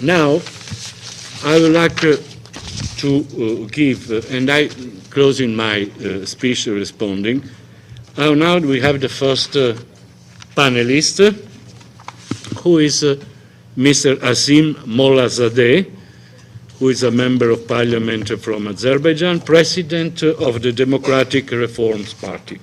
Now, I would like to give, and I closing my speech responding. Now we have the first panelist, who is Mr. Asim Mollazade, who is a member of parliament from Azerbaijan, president of the Democratic Reforms Party.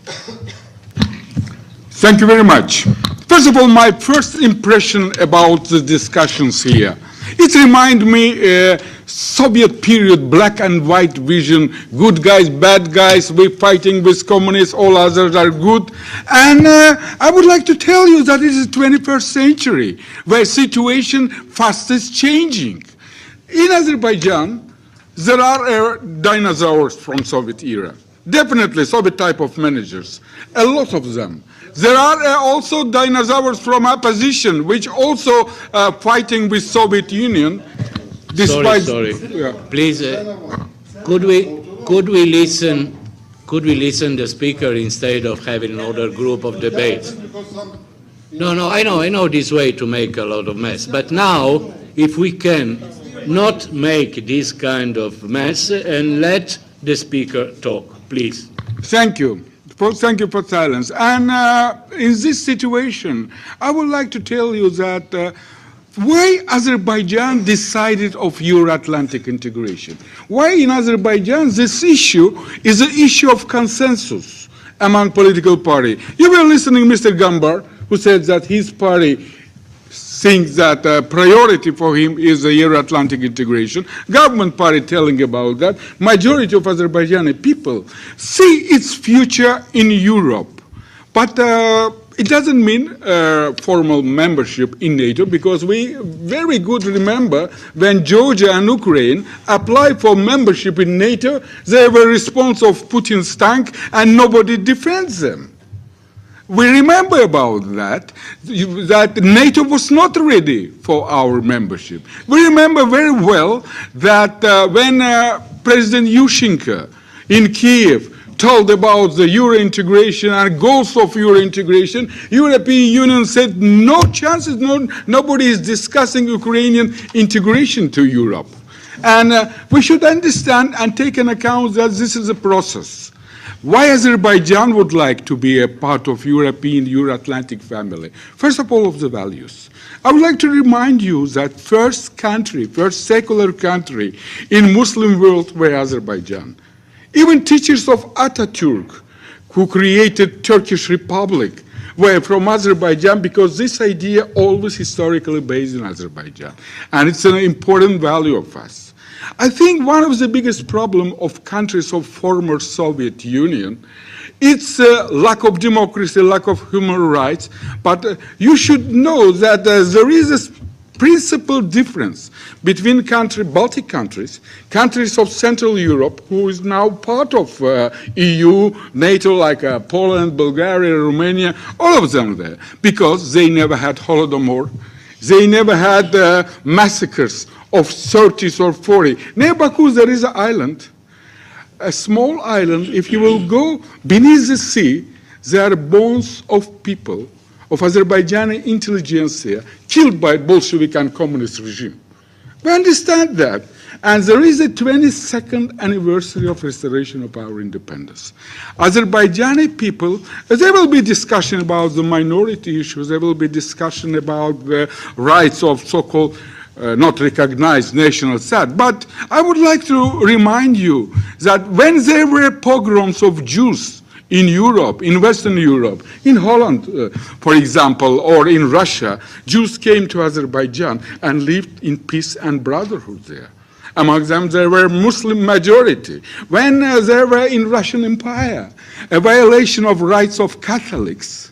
Thank you very much. First of all, my first impression about the discussions here. It reminds me Soviet period black and white vision, good guys, bad guys, we're fighting with communists, all others are good. And I would like to tell you that it is the 21st century where situation fast is changing. In Azerbaijan, there are dinosaurs from Soviet era. Definitely Soviet type of managers, a lot of them. There are also dinosaurs from opposition, which also fighting with Soviet Union. Despite, sorry. Yeah. Please, could we listen the speaker instead of having another group of debates? No, I know this way to make a lot of mess. But now, if we can not make this kind of mess and let the speaker talk, please. Thank you. Thank you for silence. And in this situation, I would like to tell you that why Azerbaijan decided of Euro-Atlantic integration. Why in Azerbaijan this issue is an issue of consensus among political parties. You were listening Mr. Gambar, who said that his party thinks that priority for him is the Euro-Atlantic integration. Government party telling about that. Majority of Azerbaijani people see its future in Europe. But it doesn't mean formal membership in NATO, because we very good remember when Georgia and Ukraine applied for membership in NATO, they were response of Putin's tank and nobody defends them. We remember about that NATO was not ready for our membership. We remember very well that when President Yushchenko in Kiev told about the Euro integration and goals of Euro integration, European Union said no chances, nobody is discussing Ukrainian integration to Europe. And we should understand and take into account that this is a process. Why Azerbaijan would like to be a part of European, Euro-Atlantic family? First of all, of the values. I would like to remind you that first secular country in Muslim world were Azerbaijan. Even teachers of Atatürk, who created Turkish Republic, were from Azerbaijan, because this idea always historically based in Azerbaijan. And it's an important value of us. I think one of the biggest problems of countries of former Soviet Union, it's lack of democracy, lack of human rights. But you should know that there is a principal difference between Baltic countries, countries of Central Europe, who is now part of EU, NATO, like Poland, Bulgaria, Romania, all of them there, because they never had Holodomor, they never had massacres of 30s or 40. Near Baku, there is an island, a small island. If you will go beneath the sea, there are bones of people, of Azerbaijani intelligentsia, killed by Bolshevik and communist regime. We understand that. And there is a 22nd anniversary of restoration of our independence. Azerbaijani people, there will be discussion about the minority issues, there will be discussion about the rights of so-called not recognized national state. But I would like to remind you that when there were pogroms of Jews in Europe, in Western Europe, in Holland, for example, or in Russia, Jews came to Azerbaijan and lived in peace and brotherhood there. Among them, there were Muslim majority. When there were in Russian Empire, a violation of rights of Catholics,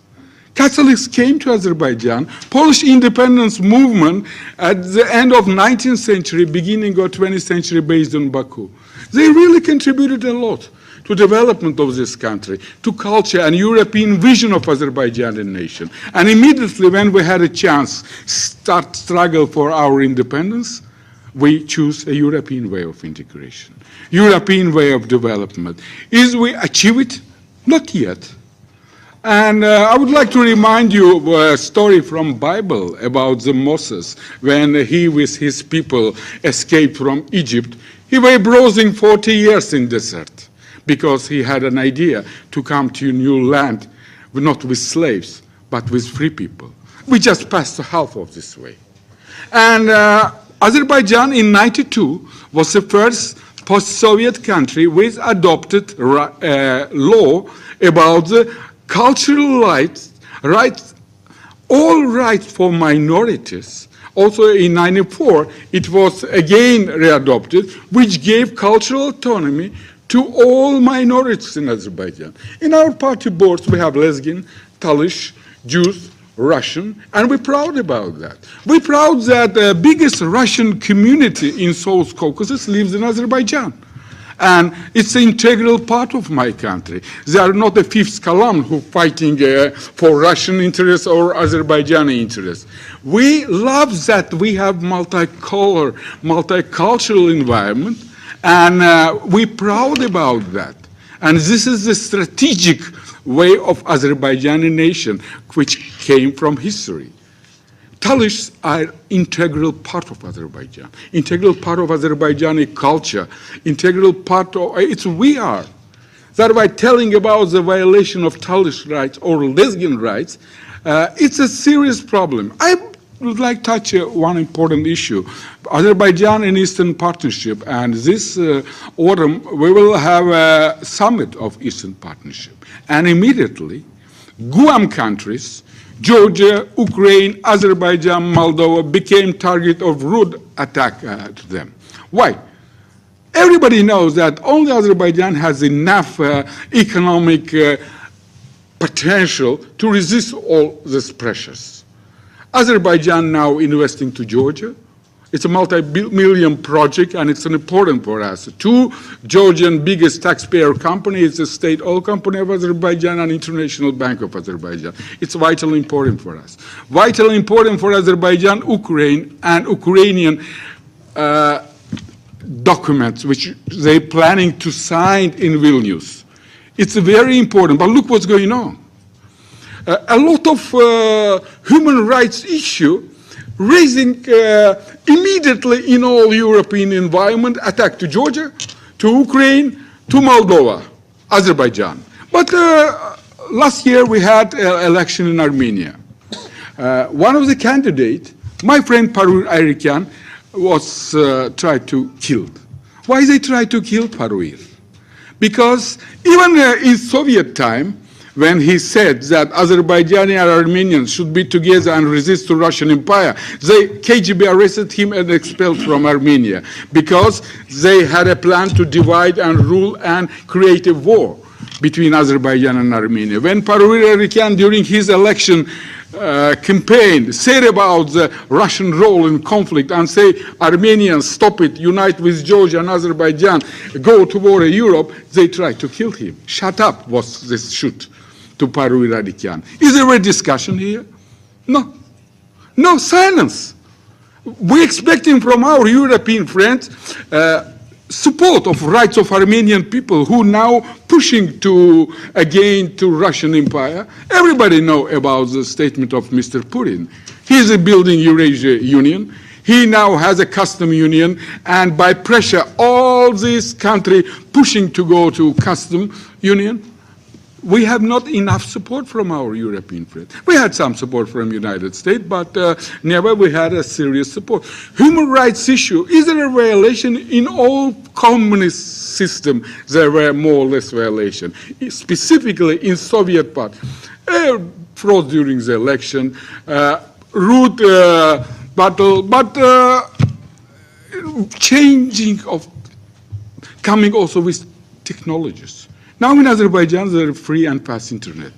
Catholics came to Azerbaijan. Polish independence movement at the end of 19th century, beginning of 20th century, based on Baku. They really contributed a lot to development of this country, to culture and European vision of Azerbaijani nation. And immediately when we had a chance start struggle for our independence, we choose a European way of integration, European way of development. Is we achieve it? Not yet. And I would like to remind you of a story from Bible about the Moses when he with his people escaped from Egypt. He was browsing 40 years in desert because he had an idea to come to a new land, not with slaves, but with free people. We just passed half of this way. And Azerbaijan in 92 was the first post-Soviet country which adopted law about the cultural rights, all rights for minorities. Also in 94, it was again readopted, which gave cultural autonomy to all minorities in Azerbaijan. In our party boards, we have Lezgin, Talish, Jews, Russian, and we're proud about that. We're proud that the biggest Russian community in South Caucasus lives in Azerbaijan. And it's an integral part of my country. They are not the fifth column who fighting for Russian interests or Azerbaijani interests. We love that we have multicultural environment, and we're proud about that. And this is the strategic way of Azerbaijani nation, which came from history. Talishs are integral part of Azerbaijan, integral part of Azerbaijani culture, integral part of, it's we are. That's why telling about the violation of Talish rights or Lezgin rights, it's a serious problem. I would like to touch one important issue. Azerbaijan and Eastern Partnership, and this autumn we will have a summit of Eastern Partnership. And immediately, Guam countries, Georgia, Ukraine, Azerbaijan, Moldova became target of rude attack to them. Why? Everybody knows that only Azerbaijan has enough economic potential to resist all these pressures. Azerbaijan now investing to Georgia. It's a multi-million project, and it's an important for us. Two Georgian biggest taxpayer companies, the state oil company of Azerbaijan and International Bank of Azerbaijan. It's vitally important for us. Vitally important for Azerbaijan, Ukraine, and Ukrainian documents which they're planning to sign in Vilnius. It's very important, but look what's going on. A lot of human rights issue raising immediately in all European environment, attack to Georgia, to Ukraine, to Moldova, Azerbaijan. But last year we had an election in Armenia. One of the candidates, my friend Parur Ayrikan, was tried to kill. Why they tried to kill Parur? Because even in Soviet time, when he said that Azerbaijani and Armenians should be together and resist the Russian Empire, the KGB arrested him and expelled from Armenia because they had a plan to divide and rule and create a war between Azerbaijan and Armenia. When Parur Ayrikan, during his election campaign, said about the Russian role in conflict and say, Armenians, stop it, unite with Georgia and Azerbaijan, go to war in Europe, they tried to kill him. Shut up was this shoot to Parur Ayrikan. Is there a discussion here? No. No, silence. We're expecting from our European friends support of rights of Armenian people who now pushing to again to Russian Empire. Everybody know about the statement of Mr. Putin. He's building Eurasia Union. He now has a custom union, and by pressure, all these countries pushing to go to custom union. We have not enough support from our European friends. We had some support from the United States, but never we had a serious support. Human rights issue, is there a violation? In all communist systems, there were more or less violation. Specifically in Soviet part, fraud during the election, rude battle, but changing of, coming also with technologies. Now in Azerbaijan, there is free and fast internet.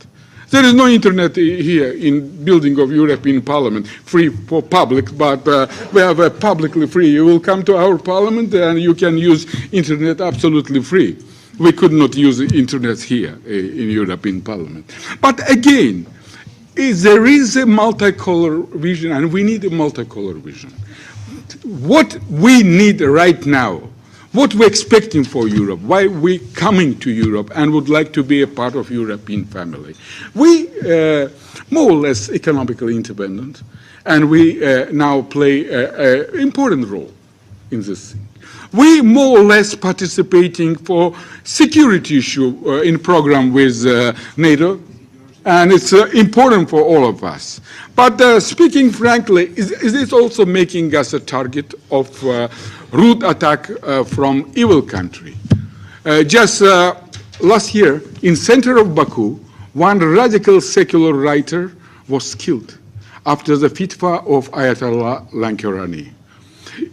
There is no internet here in building of European Parliament, free for public, but we have a publicly free. You will come to our parliament and you can use internet absolutely free. We could not use the internet here in European Parliament. But again, there is a multicolor vision, and we need a multicolor vision. What we need right now, what we're expecting for Europe, why we're coming to Europe and would like to be a part of European family. We more or less economically independent, and we now play an important role in this thing. We more or less participating for security issue in program with NATO, and it's important for all of us. But speaking frankly, is this also making us a target of root attack from evil country? Just last year, in center of Baku, one radical secular writer was killed after the fitwa of Ayatollah Lankarani.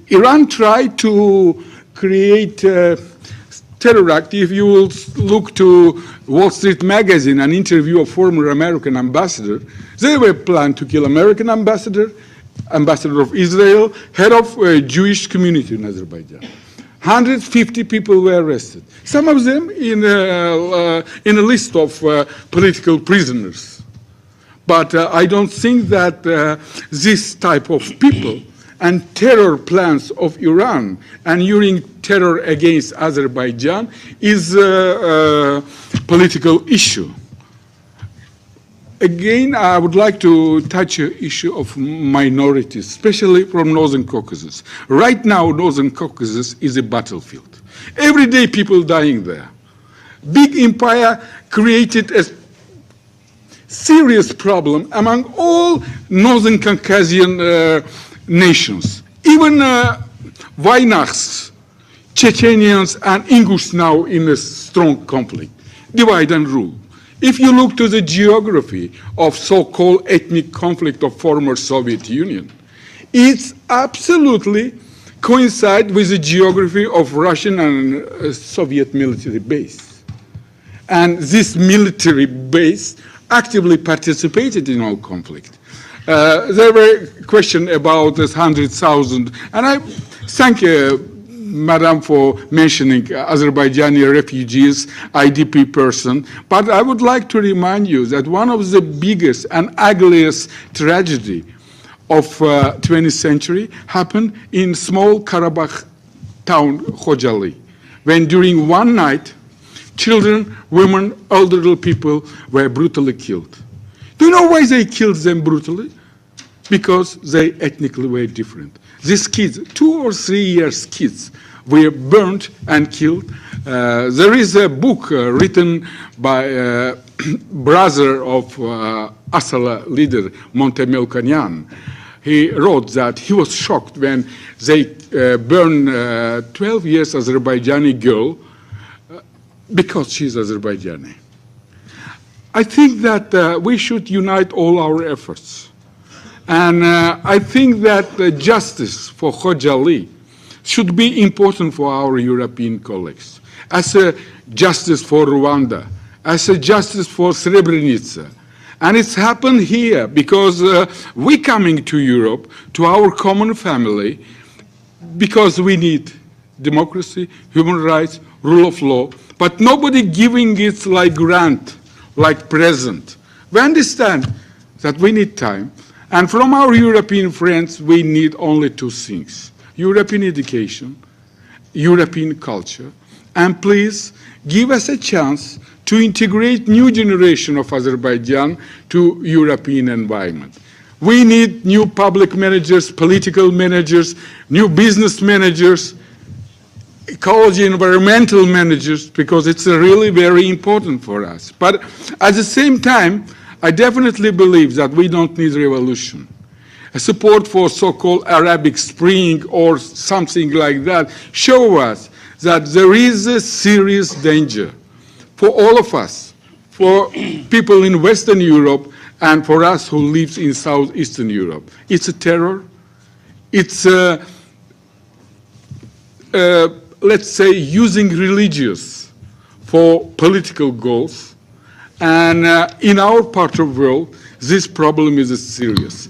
Iran tried to create terror act. If you will look to Wall Street Magazine, an interview of former American ambassador, they were planned to kill American ambassador, ambassador of Israel, head of a Jewish community in Azerbaijan. 150 people were arrested. Some of them in a list of political prisoners. But I don't think that this type of people and terror plans of Iran and using terror against Azerbaijan is a political issue. Again, I would like to touch an issue of minorities, especially from Northern Caucasus. Right now, Northern Caucasus is a battlefield. Every day people dying there. Big empire created a serious problem among all Northern Caucasian nations. Even Vaynaks, Chechenians, and Ingush now in a strong conflict. Divide and rule. If you look to the geography of so-called ethnic conflict of former Soviet Union, it's absolutely coincide with the geography of Russian and Soviet military base. And this military base actively participated in all conflict. There were questions about this 100,000, and I thank Madam for mentioning Azerbaijani refugees, IDP person, but I would like to remind you that one of the biggest and ugliest tragedy of 20th century happened in small Karabakh town, Khojaly, when during one night, children, women, elderly people were brutally killed. Do you know why they killed them brutally? Because they ethnically were different. These kids, 2 or 3 years kids, were burnt and killed. There is a book written by brother of Asala leader, Montemelkanyan. He wrote that he was shocked when they burned 12 years Azerbaijani girl because she's Azerbaijani. I think that we should unite all our efforts. And I think that justice for Khojaly should be important for our European colleagues, as a justice for Rwanda, as a justice for Srebrenica. And it's happened here because we're coming to Europe, to our common family, because we need democracy, human rights, rule of law, but nobody giving it like grant, like present. We understand that we need time. And from our European friends, we need only 2 things: European education, European culture, and please give us a chance to integrate new generation of Azerbaijan to European environment. We need new public managers, political managers, new business managers, ecology, environmental managers, because it's really very important for us. But at the same time, I definitely believe that we don't need revolution. A support for so-called Arabic Spring or something like that show us that there is a serious danger for all of us, for people in Western Europe and for us who live in Southeastern Europe. It's a terror. It's let's say using religious for political goals. And in our part of the world, this problem is serious.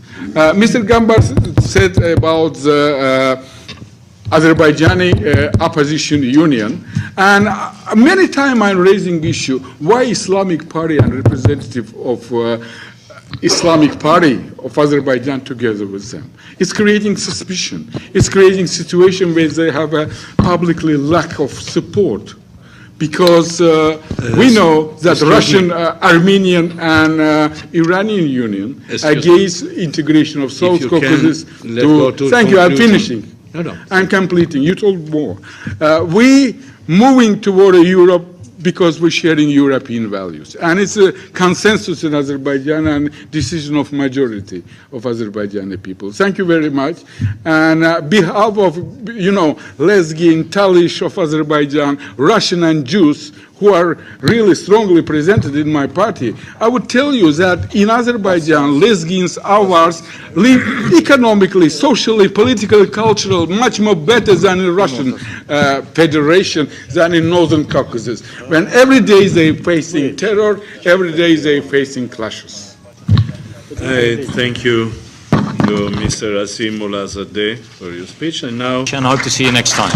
Mr. Gambar said about the Azerbaijani opposition union, and many times I'm raising issue why Islamic Party and representative of Islamic Party of Azerbaijan together with them. It's creating suspicion. It's creating a situation where they have a publicly lack of support, because we know that Russian, Armenian, and Iranian Union against integration of South Caucasus. Thank you. I'm finishing. No. I'm completing. You told more. We moving toward a Europe because we're sharing European values. And it's a consensus in Azerbaijan and decision of majority of Azerbaijani people. Thank you very much. And behalf of, Lezgin, Talish of Azerbaijan, Russian and Jews, who are really strongly presented in my party, I would tell you that in Azerbaijan, Lezgins, Avars live economically, socially, politically, culturally, much more better than in Russian Federation, than in Northern Caucasus. When every day they're facing terror, every day they're facing clashes. Thank you, Mr. Asim Mollazade, for your speech. And now, And hope to see you next time.